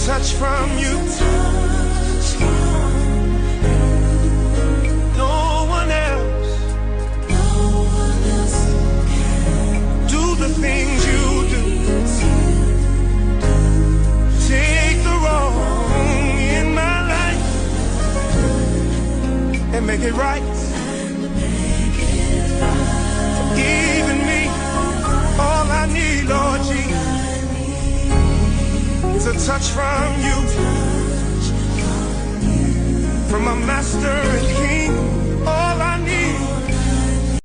touch from you. No one else can do the things you do. Take the wrong in my life and make it right. Giving me all I need, Lord Jesus, is a touch from you.